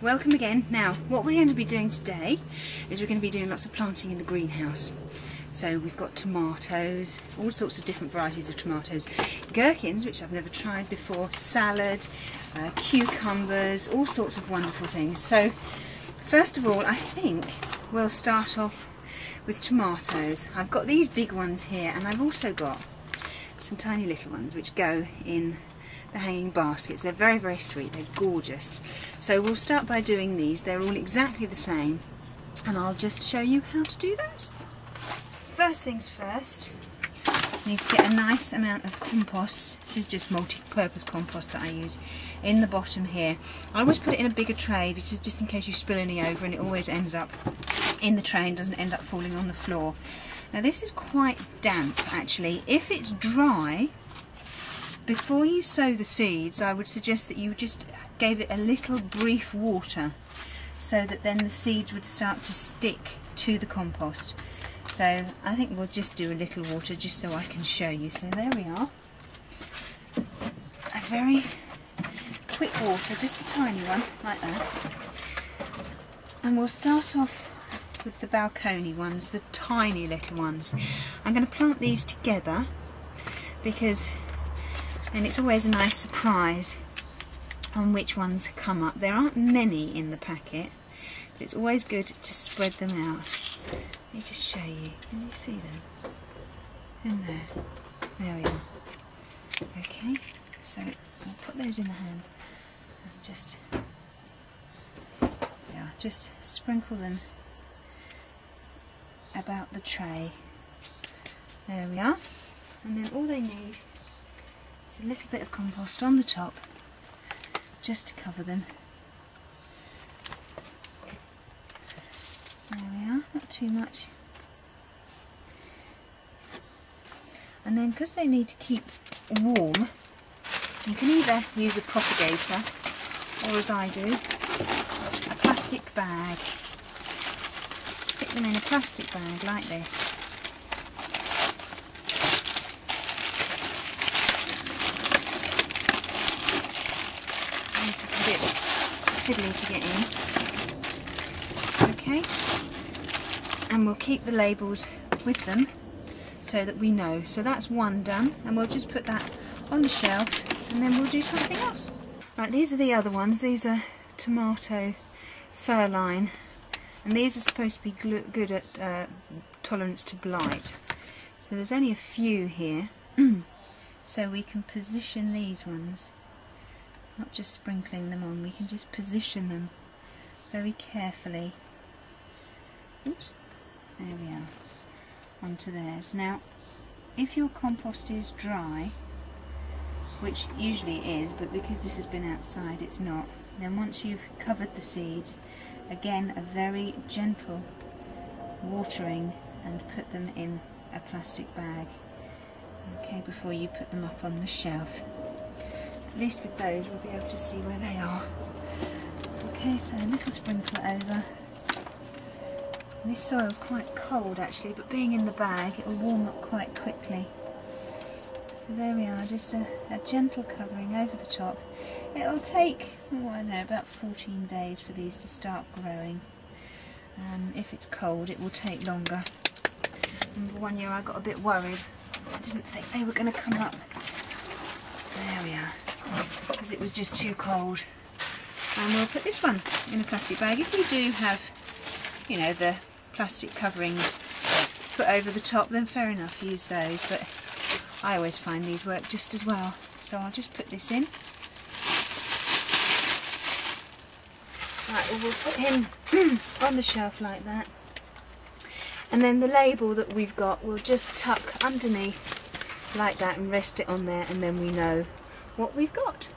welcome again. Now what we're going to be doing today is we're going to be doing lots of planting in the greenhouse. So we've got tomatoes, all sorts of different varieties of tomatoes, gherkins, which I've never tried before, salad, cucumbers, all sorts of wonderful things. So first of all, I think we'll start off with tomatoes. I've got these big ones here, and I've also got some tiny little ones which go in the hanging baskets. They're very, very sweet, they're gorgeous. So we'll start by doing these. They're all exactly the same, and I'll just show you how to do those. First things first, you need to get a nice amount of compost. This is just multi-purpose compost that I use in the bottom here. I always put it in a bigger tray, which is just in case you spill any over, and it always ends up in the tray and doesn't end up falling on the floor. Now this is quite damp actually. If it's dry, before you sow the seeds, I would suggest that you just gave it a little brief water so that then the seeds would start to stick to the compost. So I think we'll just do a little water just so I can show you. So there we are. A very quick water, just a tiny one like that. And we'll start off with the balcony ones, the tiny little ones. I'm going to plant these together because then it's always a nice surprise on which ones come up. There aren't many in the packet, but it's always good to spread them out. Let me just show you. Can you see them? In there. There we are. Okay, so I'll put those in the hand and just sprinkle them about the tray. There we are. And then all they need is a little bit of compost on the top just to cover them. There we are, not too much. And then because they need to keep warm, you can either use a propagator or, as I do, a plastic bag. Stick them in a plastic bag like this. It's a bit fiddly to get in. Okay. And we'll keep the labels with them so that we know. So that's one done, and we'll just put that on the shelf and then we'll do something else. Right, these are the other ones. These are tomato furline, and these are supposed to be good at tolerance to blight. So there's only a few here, so we can position these ones, not just sprinkling them on, we can just position them very carefully. Oops. There we are, onto theirs. Now, if your compost is dry, which usually it is, but because this has been outside it's not, then once you've covered the seeds, again a very gentle watering and put them in a plastic bag, okay, before you put them up on the shelf. At least with those we'll be able to see where they are. Okay, so a little sprinkle over. This soil's quite cold actually, but being in the bag it will warm up quite quickly. So there we are, just a gentle covering over the top. It'll take, oh, I don't know, about 14 days for these to start growing. If it's cold it will take longer. Remember one year I got a bit worried. I didn't think they were going to come up. There we are, because it was just too cold. And we'll put this one in a plastic bag. If you do have, you know, the plastic coverings put over the top, then fair enough, use those, but I always find these work just as well. So I'll just put this in. Right, well, we'll put him on the shelf like that, and then the label that we've got we'll just tuck underneath like that and rest it on there, and then we know what we've got.